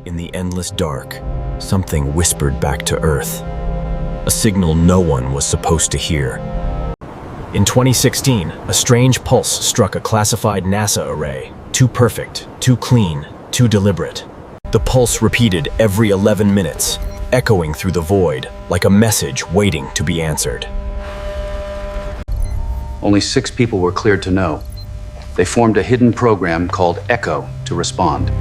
In the endless dark, something whispered back to Earth, a signal no one was supposed to hear. In 2016, a strange pulse struck a classified NASA array, too perfect, too clean, too deliberate. The pulse repeated every 11 minutes, echoing through the void like a message waiting to be answered. Only 6 people were cleared to know. They formed a hidden program called ECHO to respond.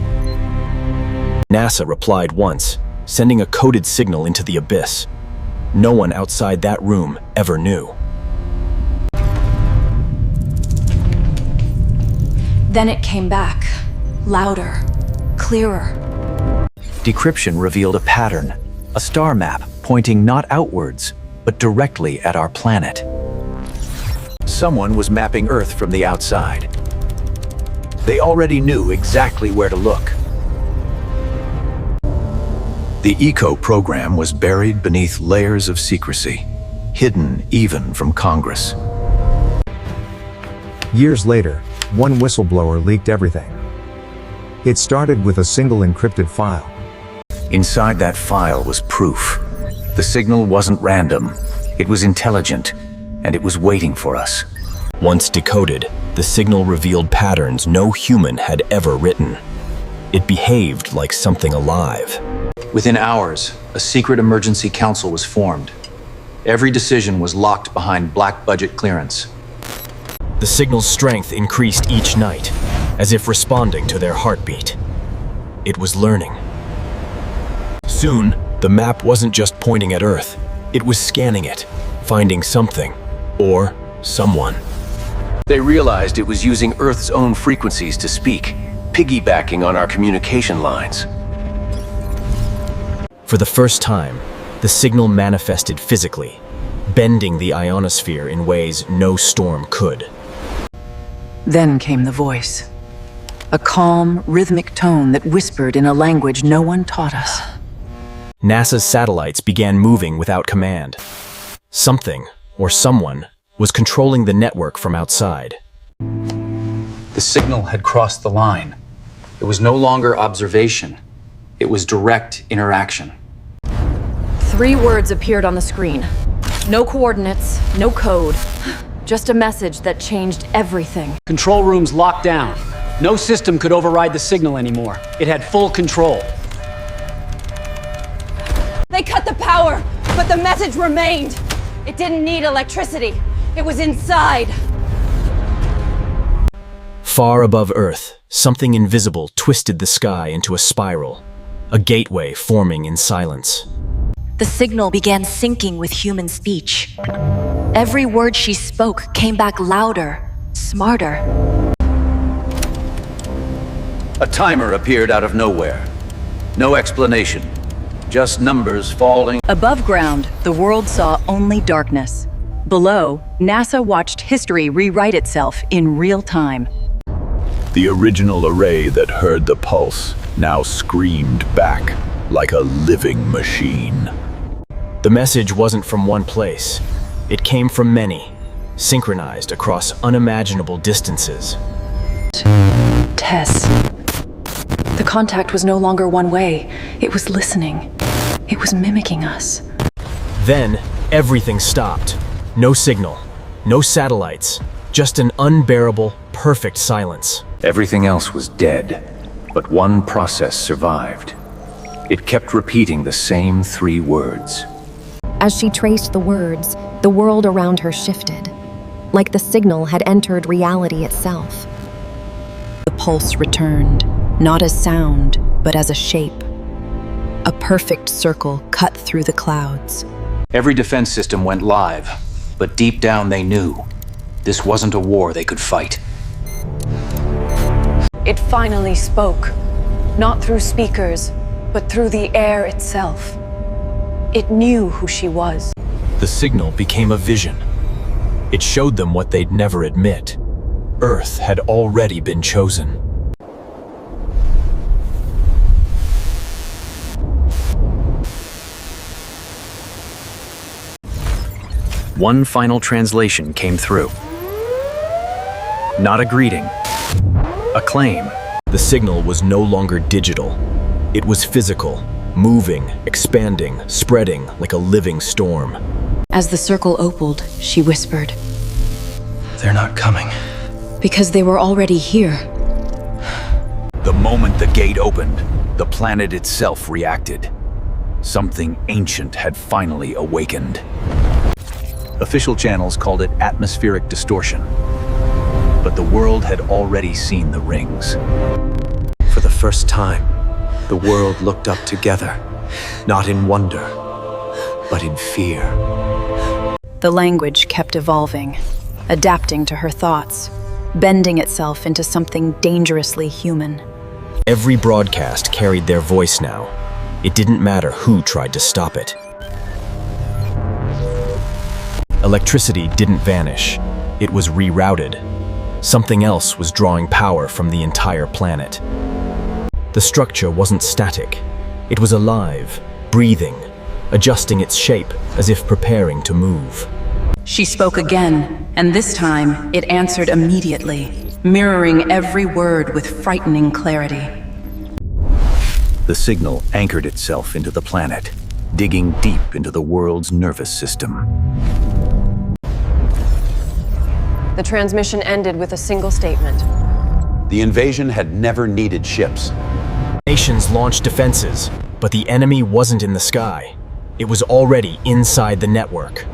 NASA replied once, sending a coded signal into the abyss. No one outside that room ever knew. Then it came back, louder, clearer. Decryption revealed a pattern, a star map pointing not outwards, but directly at our planet. Someone was mapping Earth from the outside. They already knew exactly where to look. The ECHO program was buried beneath layers of secrecy, hidden even from Congress. Years later, one whistleblower leaked everything. It started with a single encrypted file. Inside that file was proof. The signal wasn't random. It was intelligent, and it was waiting for us. Once decoded, the signal revealed patterns no human had ever written. It behaved like something alive. Within hours, a secret emergency council was formed. Every decision was locked behind black budget clearance. The signal's strength increased each night, as if responding to their heartbeat. It was learning. Soon, the map wasn't just pointing at Earth. It was scanning it, finding something, or someone. They realized it was using Earth's own frequencies to speak, piggybacking on our communication lines. For the first time, the signal manifested physically, bending the ionosphere in ways no storm could. Then came the voice. A calm, rhythmic tone that whispered in a language no one taught us. NASA's satellites began moving without command. Something, or someone, was controlling the network from outside. The signal had crossed the line. It was no longer observation. It was direct interaction. 3 words appeared on the screen. No coordinates, no code. Just a message that changed everything. Control room's locked down. No system could override the signal anymore. It had full control. They cut the power, but the message remained. It didn't need electricity. It was inside. Far above Earth, something invisible twisted the sky into a spiral, a gateway forming in silence. The signal began syncing with human speech. Every word she spoke came back louder, smarter. A timer appeared out of nowhere. No explanation, just numbers falling. Above ground, the world saw only darkness. Below, NASA watched history rewrite itself in real time. The original array that heard the pulse now screamed back like a living machine. The message wasn't from one place. It came from many, synchronized across unimaginable distances. Tess. The contact was no longer one way. It was listening. It was mimicking us. Then, everything stopped. No signal, no satellites, just an unbearable, perfect silence. Everything else was dead, but one process survived. It kept repeating the same 3 words. As she traced the words, the world around her shifted, like the signal had entered reality itself. The pulse returned, not as sound, but as a shape. A perfect circle cut through the clouds. Every defense system went live, but deep down they knew this wasn't a war they could fight. It finally spoke. Not through speakers, but through the air itself. It knew who she was. The signal became a vision. It showed them what they'd never admit. Earth had already been chosen. One final translation came through. Not a greeting, a claim. The signal was no longer digital. It was physical, moving, expanding, spreading like a living storm. As the circle opaled, she whispered, They're not coming. "Because they were already here." The moment the gate opened, the planet itself reacted. Something ancient had finally awakened. Official channels called it atmospheric distortion. But the world had already seen the rings. For the first time, the world looked up together, not in wonder, but in fear. The language kept evolving, adapting to her thoughts, bending itself into something dangerously human. Every broadcast carried their voice now. It didn't matter who tried to stop it. Electricity didn't vanish. It was rerouted. Something else was drawing power from the entire planet. The structure wasn't static. It was alive, breathing, adjusting its shape as if preparing to move. She spoke again, and this time it answered immediately, mirroring every word with frightening clarity. The signal anchored itself into the planet, digging deep into the world's nervous system. The transmission ended with a single statement. The invasion had never needed ships. Nations launched defenses, but the enemy wasn't in the sky. It was already inside the network.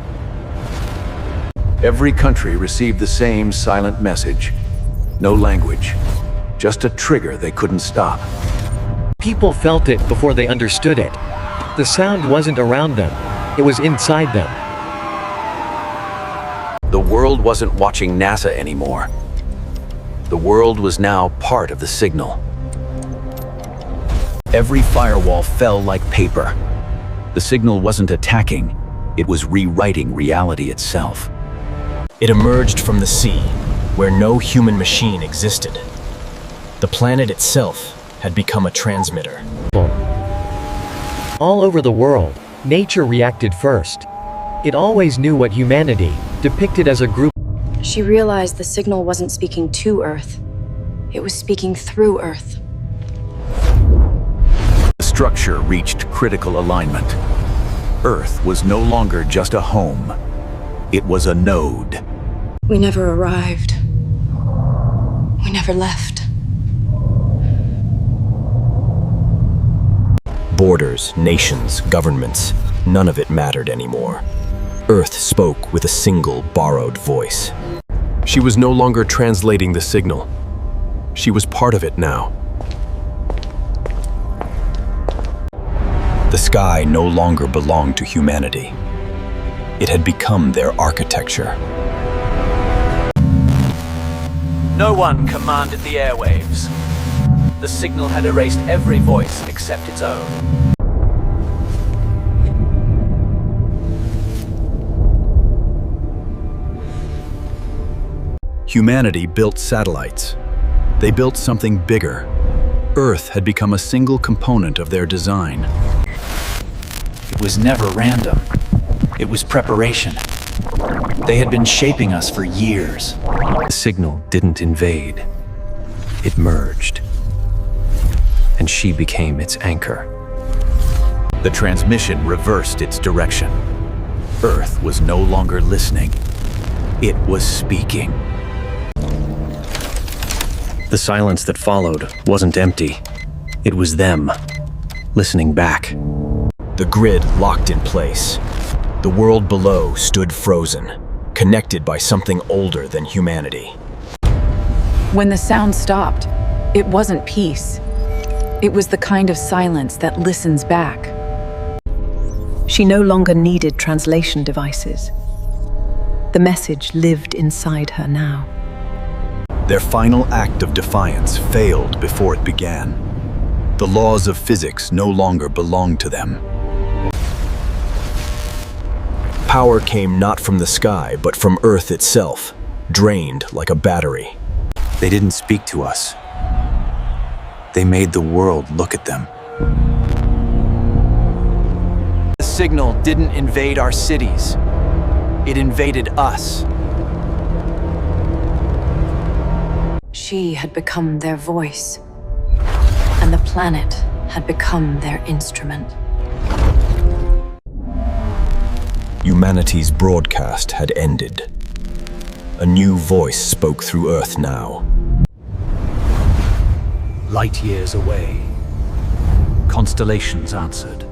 Every country received the same silent message. No language, just a trigger they couldn't stop. People felt it before they understood it. The sound wasn't around them, it was inside them. The world wasn't watching NASA anymore. The world was now part of the signal. Every firewall fell like paper. The signal wasn't attacking, it was rewriting reality itself. It emerged from the sea, where no human machine existed. The planet itself had become a transmitter. All over the world, nature reacted first. It always knew what humanity, depicted as a group. She realized the signal wasn't speaking to Earth. It was speaking through Earth. The structure reached critical alignment. Earth was no longer just a home. It was a node. We never arrived. We never left. Borders, nations, governments, none of it mattered anymore. Earth spoke with a single borrowed voice. She was no longer translating the signal. She was part of it now. The sky no longer belonged to humanity. It had become their architecture. No one commanded the airwaves. The signal had erased every voice except its own. Humanity built satellites. They built something bigger. Earth had become a single component of their design. It was never random. It was preparation. They had been shaping us for years. The signal didn't invade. It merged. And she became its anchor. The transmission reversed its direction. Earth was no longer listening. It was speaking. The silence that followed wasn't empty. It was them, listening back. The grid locked in place. The world below stood frozen, connected by something older than humanity. When the sound stopped, it wasn't peace. It was the kind of silence that listens back. She no longer needed translation devices. The message lived inside her now. Their final act of defiance failed before it began. The laws of physics no longer belonged to them. Power came not from the sky, but from Earth itself, drained like a battery. They didn't speak to us. They made the world look at them. The signal didn't invade our cities. It invaded us. She had become their voice. And the planet had become their instrument. Humanity's broadcast had ended. A new voice spoke through Earth now. Light years away, constellations answered.